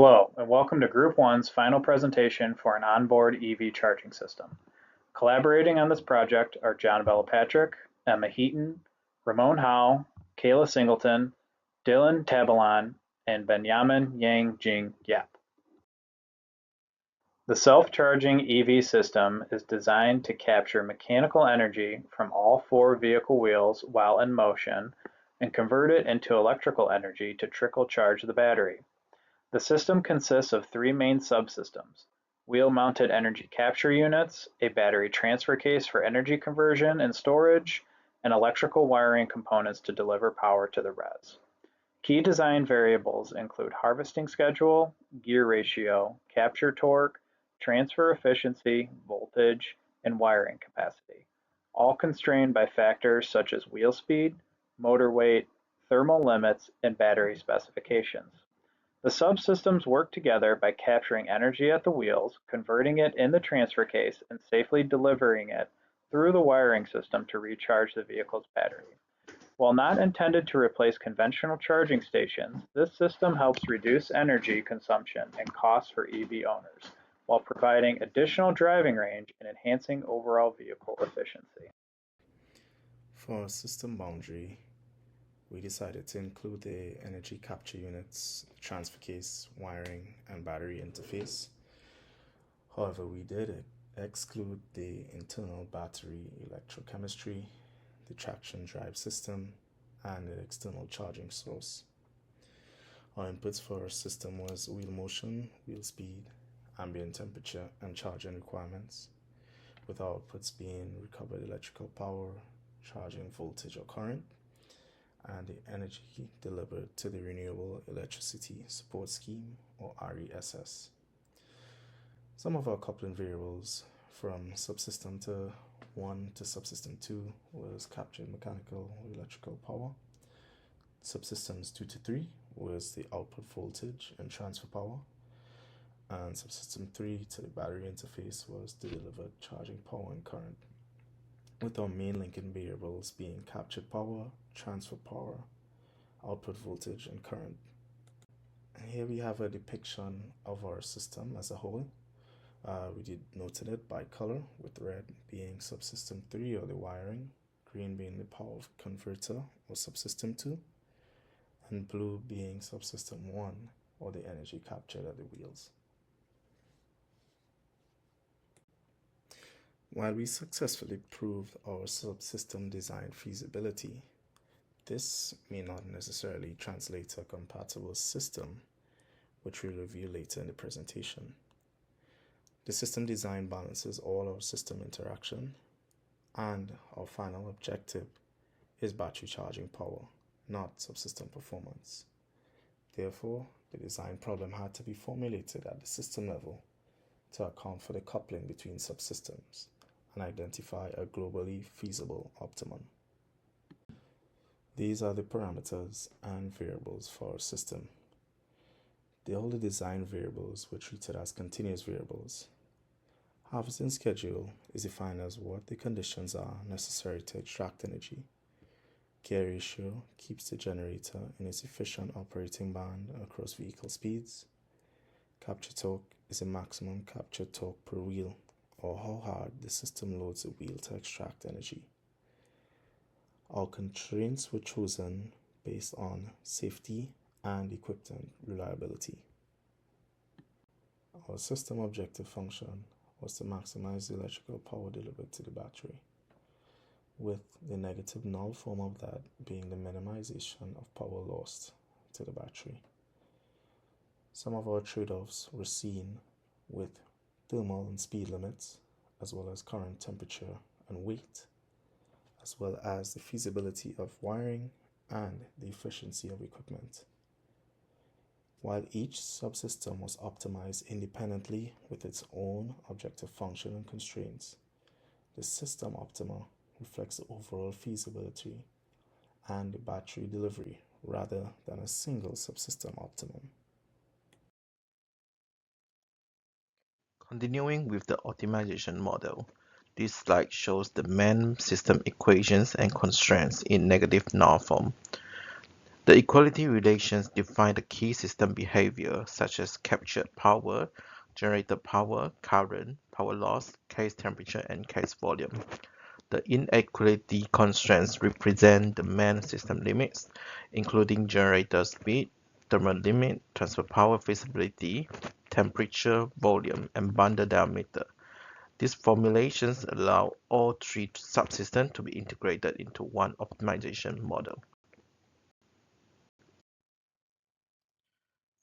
Hello, and welcome to Group 1's final presentation for an onboard EV charging system. Collaborating on this project are John Bellapatrick, Emma Heaton, Ramon Howe, Kayla Singleton, Dylan Tabalon, and Benyamin Yang Jing Yap. The self-charging EV system is designed to capture mechanical energy from all four vehicle wheels while in motion and convert it into electrical energy to trickle charge the battery. The system consists of three main subsystems: wheel-mounted energy capture units, a battery transfer case for energy conversion and storage, and electrical wiring components to deliver power to the res. Key design variables include harvesting schedule, gear ratio, capture torque, transfer efficiency, voltage, and wiring capacity, all constrained by factors such as wheel speed, motor weight, thermal limits, and battery specifications. The subsystems work together by capturing energy at the wheels, converting it in the transfer case, and safely delivering it through the wiring system to recharge the vehicle's battery. While not intended to replace conventional charging stations, this system helps reduce energy consumption and costs for EV owners, while providing additional driving range and enhancing overall vehicle efficiency. For system boundary, we decided to include the energy capture units, transfer case, wiring, and battery interface. However, we did exclude the internal battery electrochemistry, the traction drive system, and the external charging source. Our inputs for our system was wheel motion, wheel speed, ambient temperature, and charging requirements, with our outputs being recovered electrical power, charging voltage or current, and the energy delivered to the Renewable Electricity Support Scheme, or RESS. Some of our coupling variables from subsystem 1 to subsystem 2 was captured mechanical or electrical power. Subsystems 2 to 3 was the output voltage and transfer power. And subsystem 3 to the battery interface was the delivered charging power and current, with our main linking variables being captured power, transfer power, output voltage, and current. And here we have a depiction of our system as a whole. We denoted it by color, with red being subsystem 3 or the wiring, green being the power converter or subsystem 2, and blue being subsystem 1 or the energy captured at the wheels. While we successfully proved our subsystem design feasibility, this may not necessarily translate to a compatible system, which we'll review later in the presentation. The system design balances all our system interaction, and our final objective is battery charging power, not subsystem performance. Therefore, the design problem had to be formulated at the system level to account for the coupling between subsystems and identify a globally feasible optimum. These are the parameters and variables for our system. All the design variables were treated as continuous variables. Harvesting schedule is defined as what the conditions are necessary to extract energy. Gear ratio keeps the generator in its efficient operating band across vehicle speeds. Capture torque is the maximum capture torque per wheel, or how hard the system loads a wheel to extract energy. Our constraints were chosen based on safety and equipment reliability. Our system objective function was to maximize the electrical power delivered to the battery, with the negative null form of that being the minimization of power lost to the battery. Some of our trade-offs were seen with thermal and speed limits, as well as current temperature and weight, as well as the feasibility of wiring and the efficiency of equipment. While each subsystem was optimized independently with its own objective function and constraints, the system optima reflects the overall feasibility and the battery delivery rather than a single subsystem optimum. Continuing with the optimization model, this slide shows the main system equations and constraints in negative null form. The equality relations define the key system behavior such as captured power, generated power, current, power loss, case temperature, and case volume. The inequality constraints represent the main system limits, including generator speed, thermal limit, transfer power feasibility, temperature, volume, and bundle diameter. These formulations allow all three subsystems to be integrated into one optimization model.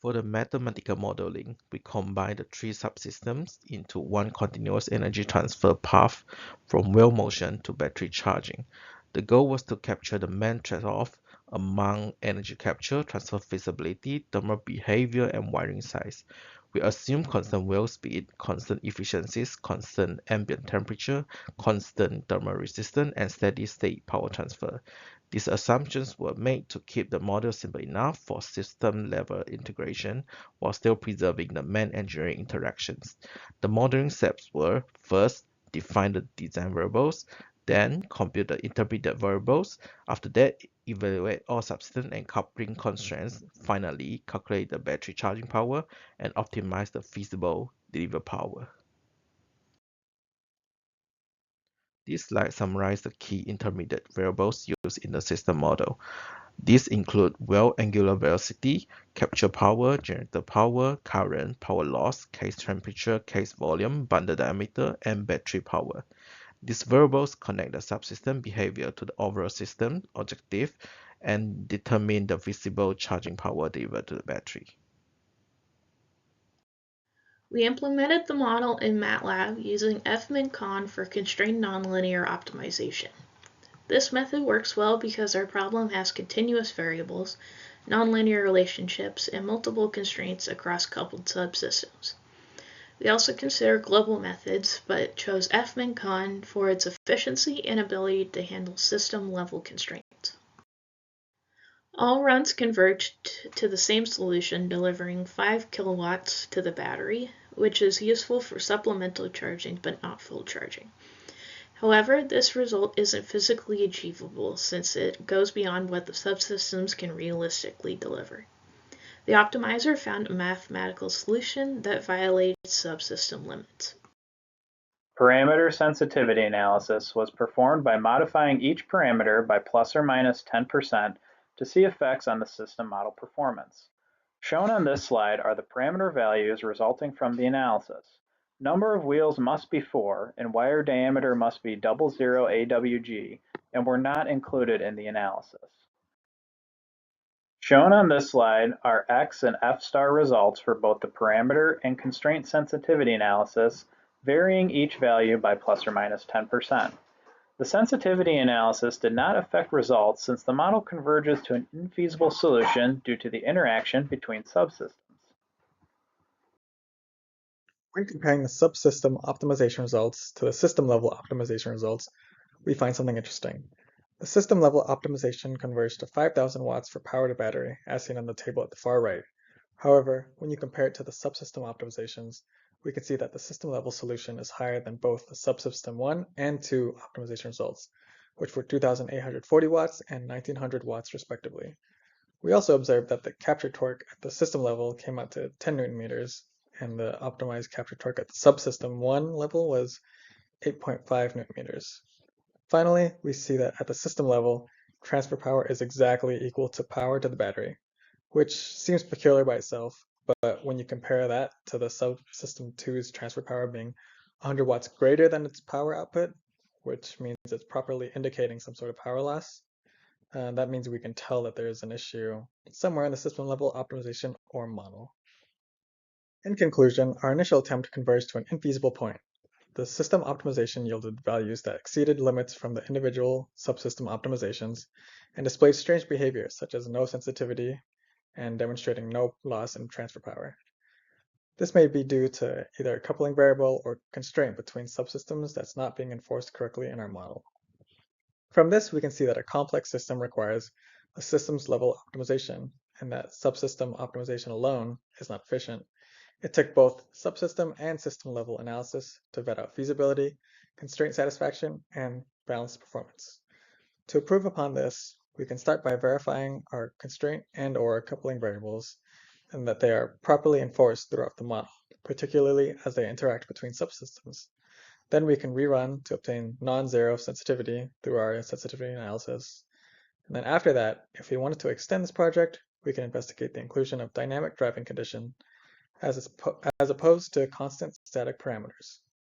For the mathematical modeling, we combine the three subsystems into one continuous energy transfer path from wheel motion to battery charging. The goal was to capture the main trade-off among energy capture, transfer feasibility, thermal behavior, and wiring size. We assume constant wheel speed, constant efficiencies, constant ambient temperature, constant thermal resistance, and steady state power transfer. These assumptions were made to keep the model simple enough for system-level integration while still preserving the main engineering interactions. The modeling steps were: first, define the design variables, then compute the intermediate variables. After that, evaluate all subsystem and coupling constraints. Finally, calculate the battery charging power and optimize the feasible delivered power. This slide summarizes the key intermediate variables used in the system model. These include wheel angular velocity, capture power, generator power, current, power loss, case temperature, case volume, bundle diameter, and battery power. These variables connect the subsystem behavior to the overall system objective and determine the visible charging power delivered to the battery. We implemented the model in MATLAB using fmin_con for constrained nonlinear optimization. This method works well because our problem has continuous variables, nonlinear relationships, and multiple constraints across coupled subsystems. We also considered global methods, but chose fmin_con for its efficiency and ability to handle system-level constraints. All runs converged to the same solution, delivering 5 kilowatts to the battery, which is useful for supplemental charging but not full charging. However, this result isn't physically achievable since it goes beyond what the subsystems can realistically deliver. The optimizer found a mathematical solution that violates subsystem limits. Parameter sensitivity analysis was performed by modifying each parameter by plus or minus 10% to see effects on the system model performance. Shown on this slide are the parameter values resulting from the analysis. Number of wheels must be 4 and wire diameter must be 00 AWG and were not included in the analysis. Shown on this slide are X and F star results for both the parameter and constraint sensitivity analysis, varying each value by plus or minus 10%. The sensitivity analysis did not affect results since the model converges to an infeasible solution due to the interaction between subsystems. When comparing the subsystem optimization results to the system-level optimization results, we find something interesting. The system-level optimization converged to 5,000 watts for power to battery, as seen on the table at the far right. However, when you compare it to the subsystem optimizations, we can see that the system-level solution is higher than both the subsystem 1 and 2 optimization results, which were 2,840 watts and 1,900 watts respectively. We also observed that the capture torque at the system level came out to 10 newton meters, and the optimized capture torque at the subsystem 1 level was 8.5 newton meters. Finally, we see that at the system level, transfer power is exactly equal to power to the battery, which seems peculiar by itself, but when you compare that to the subsystem 2's transfer power being 100 watts greater than its power output, which means it's properly indicating some sort of power loss, that means we can tell that there is an issue somewhere in the system level optimization or model. In conclusion, our initial attempt converged to an infeasible point. The system optimization yielded values that exceeded limits from the individual subsystem optimizations and displayed strange behaviors such as no sensitivity and demonstrating no loss in transfer power. This may be due to either a coupling variable or constraint between subsystems that's not being enforced correctly in our model. From this, we can see that a complex system requires a systems level optimization, and that subsystem optimization alone is not efficient. It took both subsystem and system level analysis to vet out feasibility, constraint satisfaction, and balanced performance. To improve upon this, We can start by verifying our constraint and/or coupling variables and that they are properly enforced throughout the model, particularly as they interact between subsystems. Then we can rerun to obtain non-zero sensitivity through our sensitivity analysis. And then after that, if we wanted to extend this project, we can investigate the inclusion of dynamic driving condition as opposed to constant static parameters.